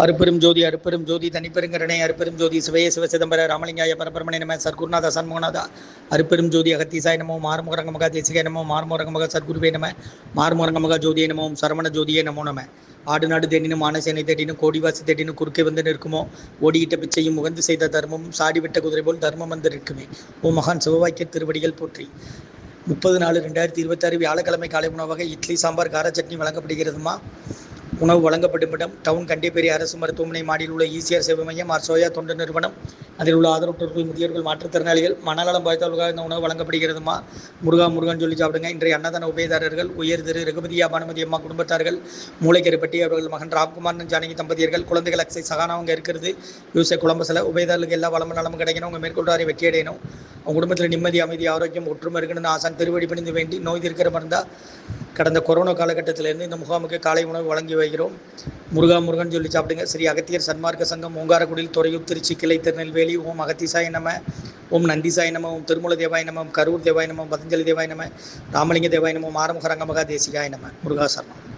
அருப்பெரும் ஜோதி தனிப்பெருங்கரணை அருப்பெரும் ஜோதி சிவய சிவசிதம்பர ராமலிங்காய பரபரமணி நம சர்க்குருநாத சண்முகநாதா அருப்பெரும் ஜோதி அகத்தீசாய நமோ மாறுமுகரங்கமக தேசிகாய நமோ மாறுமுகரங்கமக சர்க்குருவே நம மாறுமுகரங்கமக ஜோதியை நமோ சரவண ஜோதியை நமோ நம. ஆடு நாடு தேடினும் ஆனசேனை தேடினும் கோடிவாசி தேடினும் குறுக்கே வந்து நிற்குமோ ஓடியிட்ட பிச்சையும் முகந்து செய்த தர்மமும் சாடிவிட்ட குதிரை போல் தர்மம் வந்து நிற்குமே. ஓ மகான் சிவவாக்கிய திருவடிகள் போற்றி. 30/4/2026 வியாழக்கிழமை காலை உணவாக இட்லி சாம்பார் கார சட்னி வழங்கப்படுகிறதுமா. உணவு வழங்கப்படும் இடம் டவுன் கண்டிப்பேரி அரசு மருத்துவமனை மாடியில் உள்ள ஈசிஆர் சேவை மையம் ஆர் சோயா தொண்டு நிறுவனம். அதில் உள்ள ஆதரவற்றோர்கள் முதியோர்கள் மாற்றுத்திறனாளிகள் மனநலம் பாதித்தவர்களுக்காக இந்த உணவு வழங்கப்படுகிறதுமா. முருகன் சொல்லி சாப்பிடுங்க. இன்றைய அன்னதான உபயதாரர்கள் உயர் திரு ரகுபதியா பானுமதி அம்மா குடும்பத்தார்கள், மூளைக்கருப்பட்டி அவர்கள் மகன் ராம்குமார் ஜானகி தம்பதியர்கள், குழந்தைகள் அக்ஸை சகானாவங்க இருக்கிறது யூசை குழம்பசில. உபயதாரர்களுக்கு எல்லா வளமும் நலமும் கிடைக்கணும். உங்கள் மேற்கொள்றாரை வெற்றி அடையணும். உங்கள் குடும்பத்தில் நிம்மதி அமைதி ஆரோக்கியம் ஒற்றுமை இருக்கணும்னு ஆசான் திருவடி பணிந்து வேண்டி நோய் இருக்கிற மருந்தா கடந்த கொரோனா காலகட்டத்திலிருந்து இந்த முகாமுக்கு காலை உணவு வழங்கி வருகிறோம். முருகன் சொல்லி சாப்பிடுங்க. ஸ்ரீ அகத்தியர் சன்மார்க்க சங்கம் ஓங்காரக்குடியில் துறையூர் திருச்சி கிளை திருநெல்வேலி. ஓம் அகத்திசாய நம, ஓம் நந்திசாய நம, ஓம் திருமூல தேவாய நம, கரூர் தேவாய நம, பதஞ்சலி தேவாய நம, ராமலிங்க தேவாய நம, ஆறுமுக ரங்கமகா தேசிகாய நம. முருகாசரணம்.